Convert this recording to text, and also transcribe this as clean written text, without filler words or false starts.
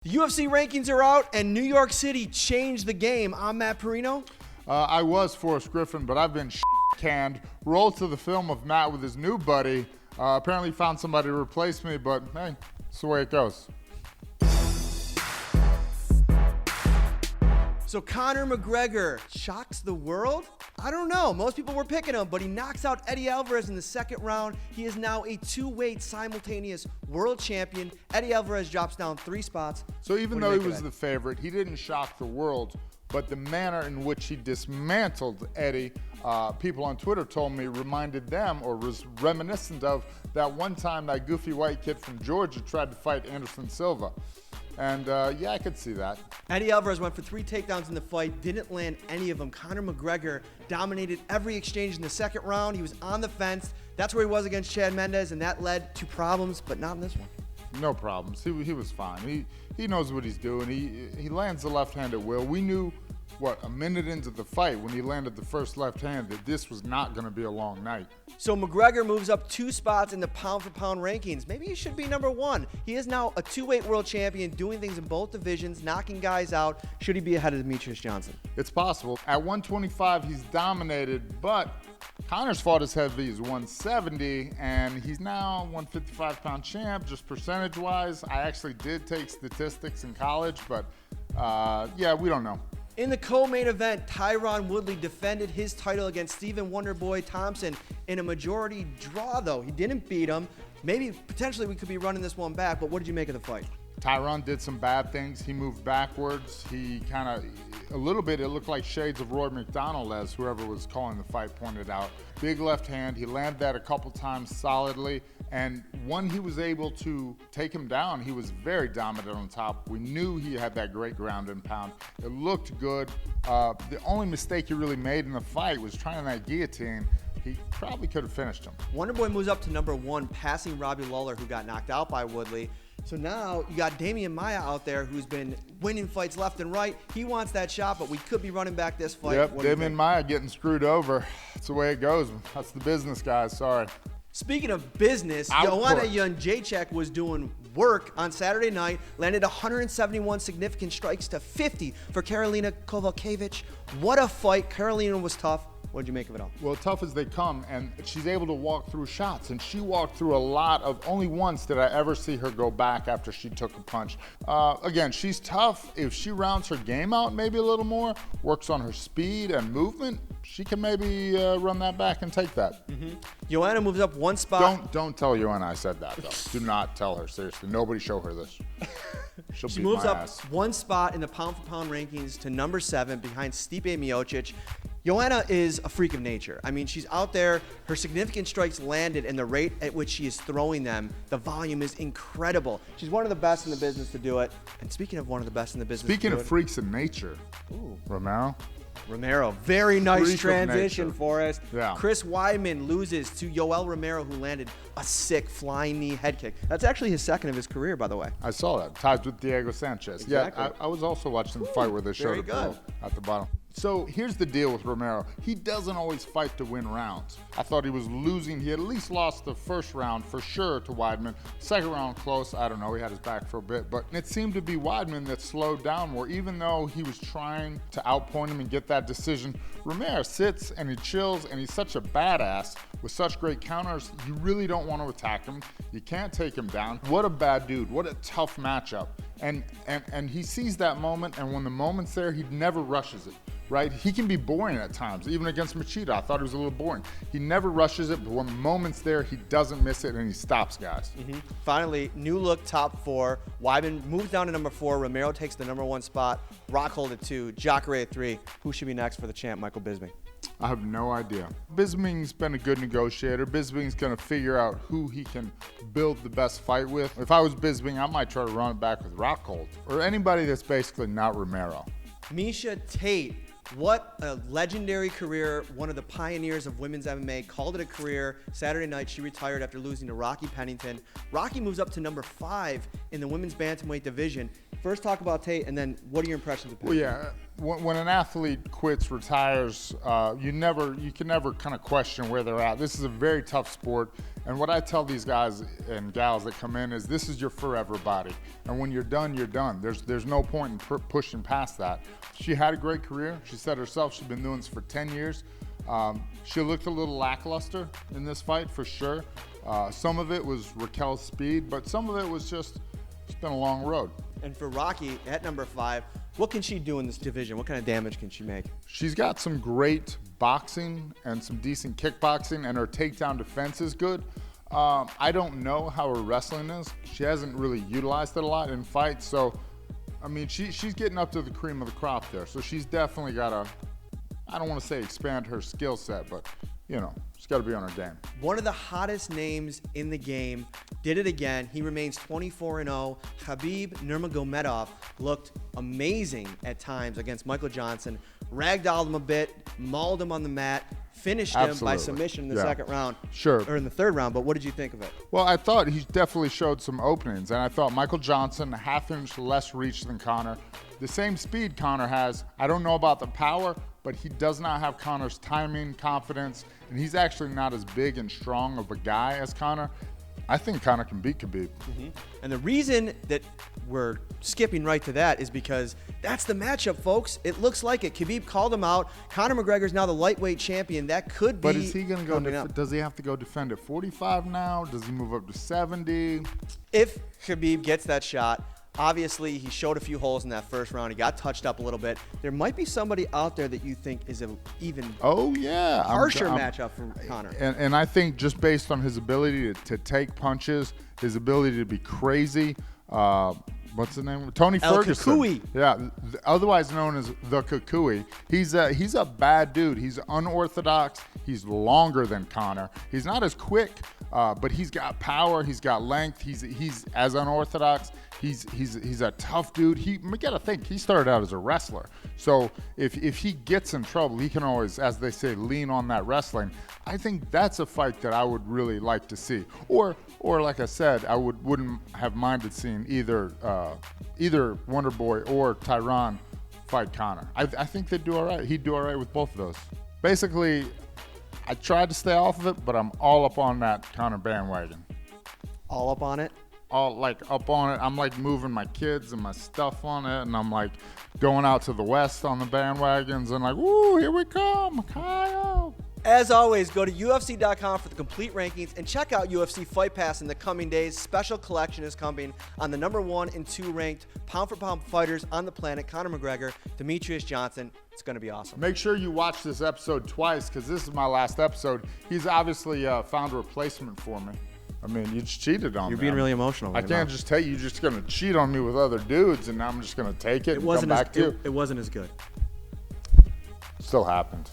The UFC rankings are out, and New York City changed the game. I'm Matt Parrino. I was Forrest Griffin, but I've been canned. Roll to the film of Matt with his new buddy. Apparently found somebody to replace me, but hey, that's the way it goes. So Conor McGregor shocks the world? I don't know. Most people were picking him, but he knocks out Eddie Alvarez in the second round. He is now a two-weight simultaneous world champion. Eddie Alvarez drops down 3 spots. So even though he was the favorite, he didn't shock the world, but the manner in which he dismantled Eddie, people on Twitter told me reminded them or was reminiscent of that one time that goofy white kid from Georgia tried to fight Anderson Silva. And yeah, I could see that. Eddie Alvarez went for 3 takedowns in the fight, didn't land any of them. Conor McGregor dominated every exchange in the second round. He was on the fence. That's where he was against Chad Mendes, and that led to problems, but not in this one. No problems. He was fine. He knows what he's doing. He lands the left hand at will. We knew, a minute into the fight when he landed the first left hand that this was not going to be a long night. So McGregor moves up 2 spots in the pound-for-pound rankings. Maybe he should be number 1. He is now a 2-weight world champion, doing things in both divisions, knocking guys out. Should he be ahead of Demetrius Johnson? It's possible. At 125, he's dominated, but Conor's fought as heavy as 170, and he's now 155-pound champ, just percentage-wise. I actually did take statistics in college, but yeah, we don't know. In the co-main event, Tyron Woodley defended his title against Stephen Wonderboy Thompson in a majority draw, though. He didn't beat him. Maybe, potentially, we could be running this one back, but what did you make of the fight? Tyron did some bad things. He moved backwards. He kind of, a little bit, it looked like shades of Roy McDonald, as whoever was calling the fight pointed out. Big left hand. He landed that a couple times solidly. And when he was able to take him down, he was very dominant on top. We knew he had that great ground and pound. It looked good. The only mistake he really made in the fight was trying that guillotine. He probably could have finished him. Wonderboy moves up to number 1, passing Robbie Lawler, who got knocked out by Woodley. So now you got Damian Maia out there, who's been winning fights left and right. He wants that shot, but we could be running back this fight. Yep, Damian Maia getting screwed over. That's the way it goes. That's the business, guys. Sorry. Speaking of business, Joanna Jędrzejczyk was doing work on Saturday night, landed 171 significant strikes to 50 for Karolina Kowalkiewicz. What a fight. Karolina was tough. What did you make of it all? Well, tough as they come, and she's able to walk through shots, and she walked through a lot of, only once did I ever see her go back after she took a punch. Again, she's tough. If she rounds her game out maybe a little more, works on her speed and movement, she can maybe run that back and take that. Joanna moves up 1 spot. Don't tell Joanna I said that, though. Do not tell her, seriously. Nobody show her this. She moves up 1 spot in the pound-for-pound rankings to number 7 behind Stipe Miocic. Joanna is a freak of nature. I mean, she's out there, her significant strikes landed, and the rate at which she is throwing them, the volume is incredible. She's one of the best in the business to do it. And speaking of one of the best in the business Speaking of freaks of nature, Romero, very nice transition, Forrest. Yeah. Chris Wyman loses to Yoel Romero, who landed a sick flying knee head kick. That's actually his second of his career, by the way. I saw that. Ties with Diego Sanchez. Exactly. Yeah, I was also watching the fight where they showed a girl at the bottom. So here's the deal with Romero. He doesn't always fight to win rounds. I thought he was losing. He at least lost the first round for sure to Weidman. Second round close, I don't know. He had his back for a bit. But it seemed to be Weidman that slowed down more. Even though he was trying to outpoint him and get that decision, Romero sits and he chills, and he's such a badass with such great counters. You really don't want to attack him. You can't take him down. What a bad dude. What a tough matchup. And he sees that moment, and when the moment's there, he never rushes it. Right? He can be boring at times. Even against Machida, I thought he was a little boring. He never rushes it, but when the moment's there, he doesn't miss it, and he stops guys. Finally, new look top 4. Wyman moves down to number 4. Romero takes the number 1 spot. Rockhold at 2. Jacare at 3. Who should be next for the champ, Michael Bisping? I have no idea. Bisping's been a good negotiator. Bisping's going to figure out who he can build the best fight with. If I was Bisping, I might try to run it back with Rockhold or anybody that's basically not Romero. Miesha Tate. What a legendary career, one of the pioneers of women's MMA, called it a career. Saturday night, she retired after losing to Rocky Pennington. Rocky moves up to number 5 in the women's bantamweight division. First talk about Tate, and then what are your impressions of Pennington? Well, yeah, when an athlete quits, retires, you can never kind of question where they're at. This is a very tough sport, and what I tell these guys and gals that come in is this is your forever body, and when you're done, you're done. There's no point in pushing past that. She had a great career. She said herself she's been doing this for 10 years. She looked a little lackluster in this fight for sure. Some of it was Raquel's speed, but some of it was just it's been a long road. And for Rocky at number 5, what can she do in this division? What kind of damage can she make? She's got some great boxing and some decent kickboxing, and her takedown defense is good. I don't know how her wrestling is. She hasn't really utilized it a lot in fights, so I mean, she's getting up to the cream of the crop there. So she's definitely got to, I don't want to say expand her skill set, but you know, she's got to be on her game. One of the hottest names in the game did it again. He remains 24-0. Khabib Nurmagomedov looked amazing at times against Michael Johnson. Ragdolled him a bit, mauled him on the mat, finished him by submission in the second round. Sure. Or in the third round, but what did you think of it? Well, I thought he definitely showed some openings, and I thought Michael Johnson, half-inch less reach than Conor. The same speed Conor has. I don't know about the power, but he does not have Conor's timing, confidence, and he's actually not as big and strong of a guy as Conor. I think Conor can beat Khabib. And the reason that we're skipping right to that is because that's the matchup, folks. It looks like it. Khabib called him out. Conor McGregor's now the lightweight champion. That could be. But is he going to go? Does he have to go defend at 45 now? Does he move up to 70? If Khabib gets that shot, obviously he showed a few holes in that first round. He got touched up a little bit. There might be somebody out there that you think is an even harsher matchup for Conor. And I think just based on his ability to take punches, his ability to be crazy. What's the name? Tony Ferguson. Kukui. Yeah, otherwise known as the Kukui. He's a bad dude. He's unorthodox. He's longer than Conor. He's not as quick, but he's got power. He's got length. He's as unorthodox. He's a tough dude. You got to think he started out as a wrestler. So if he gets in trouble, he can always, as they say, lean on that wrestling. I think that's a fight that I would really like to see. Or like I said, I wouldn't have minded seeing either Wonder Boy or Tyron fight Conor. I think they'd do all right. He'd do all right with both of those. Basically, I tried to stay off of it, but I'm all up on that Conor bandwagon. All up on it? All like up on it. I'm like moving my kids and my stuff on it, and I'm like going out to the west on the bandwagons and like, woo, here we come, Kyle. As always, go to UFC.com for the complete rankings and check out UFC Fight Pass in the coming days. Special collection is coming on the number 1 and 2 ranked pound-for-pound fighters on the planet, Conor McGregor, Demetrius Johnson. It's going to be awesome. Make sure you watch this episode twice because this is my last episode. He's obviously found a replacement for me. I mean, you just cheated on me. You're being really emotional. I can't just tell you you're just going to cheat on me with other dudes, and I'm just going to take it and come back to you. It wasn't as good. Still happened.